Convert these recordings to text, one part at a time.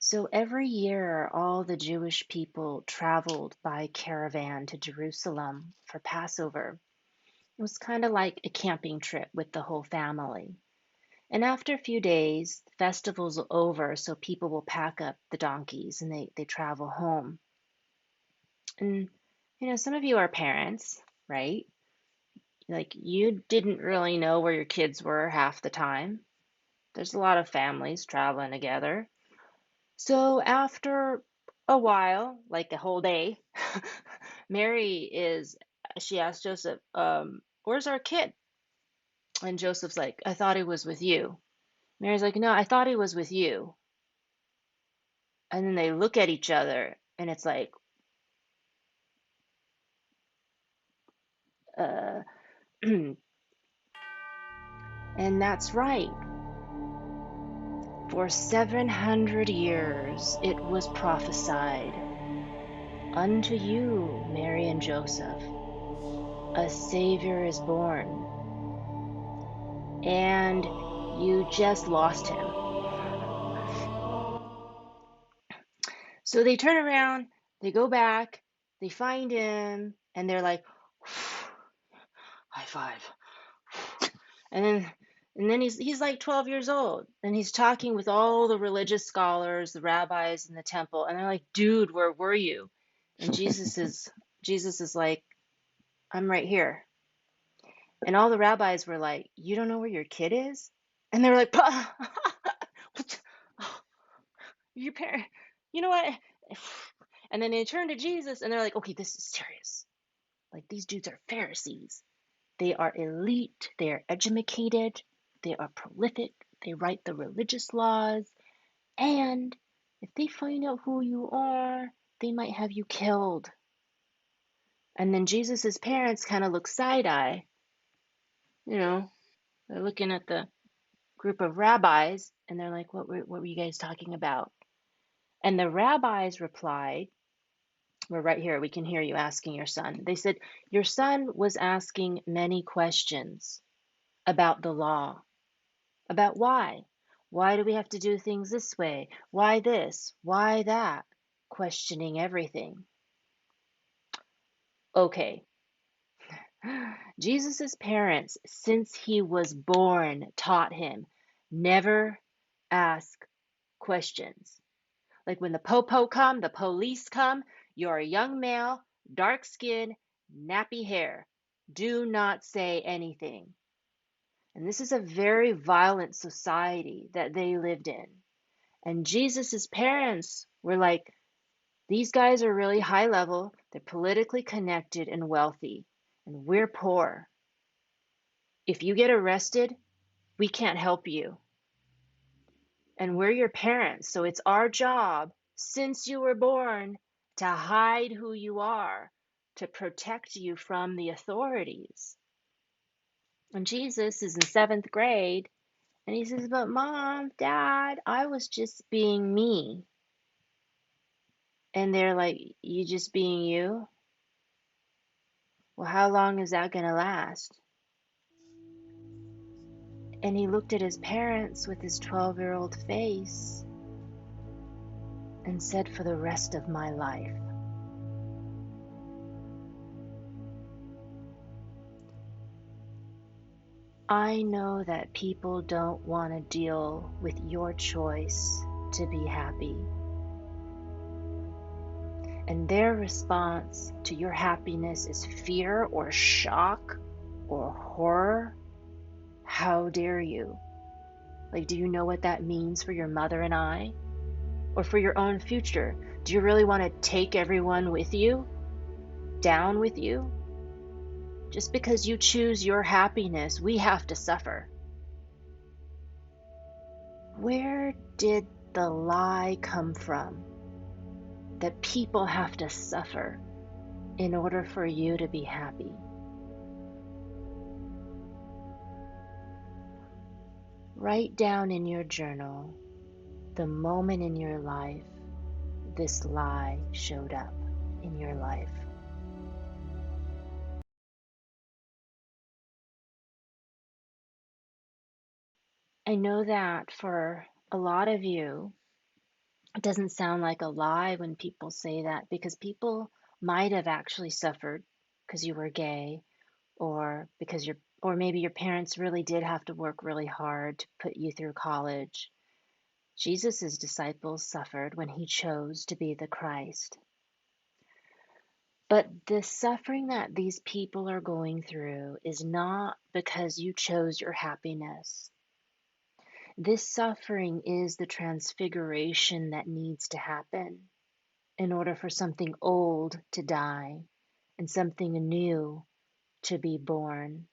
So every year, all the Jewish people traveled by caravan to Jerusalem for Passover. It was kind of like a camping trip with the whole family. And after a few days, the festival's over, so people will pack up the donkeys and they travel home. And, some of you are parents, right? Like, you didn't really know where your kids were half the time. There's a lot of families traveling together. So after a while, like a whole day, she asked Joseph, where's our kid? And Joseph's like, I thought he was with you. Mary's like, no, I thought he was with you. And then they look at each other and it's like, uh, and that's right. For 700 years it was prophesied, unto you, Mary and Joseph, a Savior is born, and you just lost him. So they turn around, they go back, they find him, and they're like, high five. And then he's like 12 years old, and he's talking with all the religious scholars, the rabbis in the temple, and they're like, dude, where were you? And Jesus is like, I'm right here. And all the rabbis were like, you don't know where your kid is? And they were like, your parent, you know what? And then they turn to Jesus and they're like, okay, this is serious. Like, these dudes are Pharisees. They are elite, they are educated, they are prolific, they write the religious laws, and if they find out who you are, they might have you killed. And then Jesus's parents kind of look side-eye, you know, they're looking at the group of rabbis and they're like, what were you guys talking about? And the rabbis replied, we're right here, we can hear you asking your son. They said, your son was asking many questions about the law, about why. Why do we have to do things this way? Why this? Why that? Questioning everything. Okay. Jesus's parents, since he was born, taught him never ask questions. Like, when the popo come, the police come, you're a young male, dark skin, nappy hair. Do not say anything. And this is a very violent society that they lived in. And Jesus's parents were like, these guys are really high level, they're politically connected and wealthy, and we're poor. If you get arrested, we can't help you. And we're your parents, so it's our job, since you were born, to hide who you are, to protect you from the authorities. And Jesus is in 7th grade, and he says, but Mom, Dad, I was just being me. And they're like, you just being you? Well, how long is that going to last? And he looked at his parents with his 12-year-old face and said, for the rest of my life. I know that people don't want to deal with your choice to be happy. And their response to your happiness is fear or shock or horror. How dare you? Like, do you know what that means for your mother and I? Or for your own future? Do you really want to take everyone with you? Down with you? Just because you choose your happiness, we have to suffer. Where did the lie come from that people have to suffer in order for you to be happy? Write down in your journal the moment in your life this lie showed up in your life. I know that for a lot of you, It doesn't sound like a lie when people say that because people might have actually suffered because you were gay or because or maybe your parents really did have to work really hard to put you through college. Jesus' disciples suffered when he chose to be the Christ. But the suffering that these people are going through is not because you chose your happiness. This suffering is the transfiguration that needs to happen in order for something old to die and something new to be born.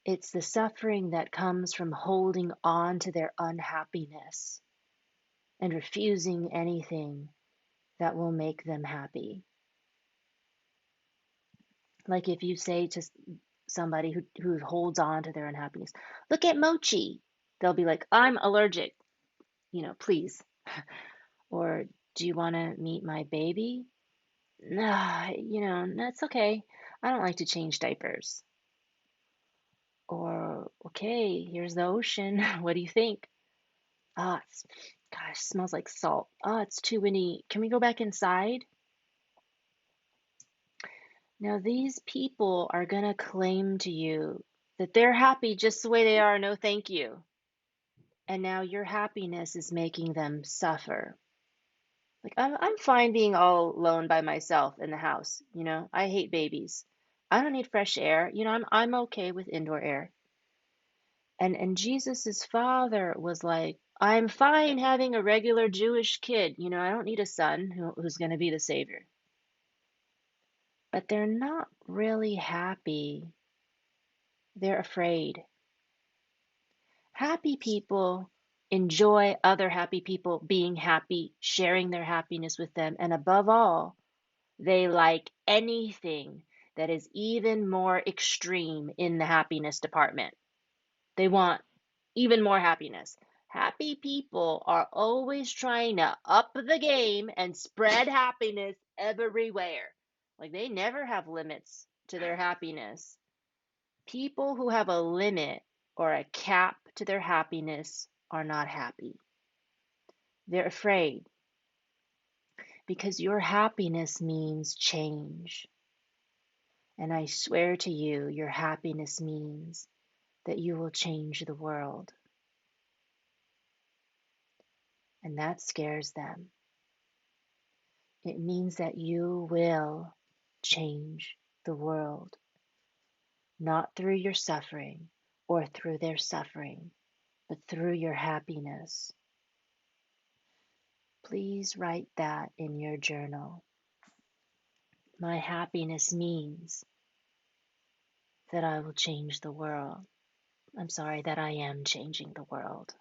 It's the suffering that comes from holding on to their unhappiness and refusing anything that will make them happy. Like if you say to somebody who holds on to their unhappiness, look at Mochi, they'll be like, I'm allergic, please. Or do you want to meet my baby? No, that's okay. I don't like to change diapers. Or, okay, here's the ocean. What do you think? Gosh, smells like salt. It's too windy. Can we go back inside? Now, these people are going to claim to you that they're happy just the way they are. No, thank you. And now your happiness is making them suffer. Like, I'm fine being all alone by myself in the house. I hate babies. I don't need fresh air. I'm okay with indoor air. And Jesus's father was like, I'm fine having a regular Jewish kid. I don't need a son who's going to be the savior. But they're not really happy. They're afraid. Happy people enjoy other happy people being happy, sharing their happiness with them. And above all, they like anything that is even more extreme in the happiness department. They want even more happiness. Happy people are always trying to up the game and spread happiness everywhere. Like they never have limits to their happiness. People who have a limit or a cap to their happiness are not happy. They're afraid because your happiness means change. And I swear to you, your happiness means that you will change the world. And that scares them. It means that you will change the world, not through your suffering or through their suffering, but through your happiness. Please write that in your journal. My happiness means that I will change the world. I'm sorry, that I am changing the world.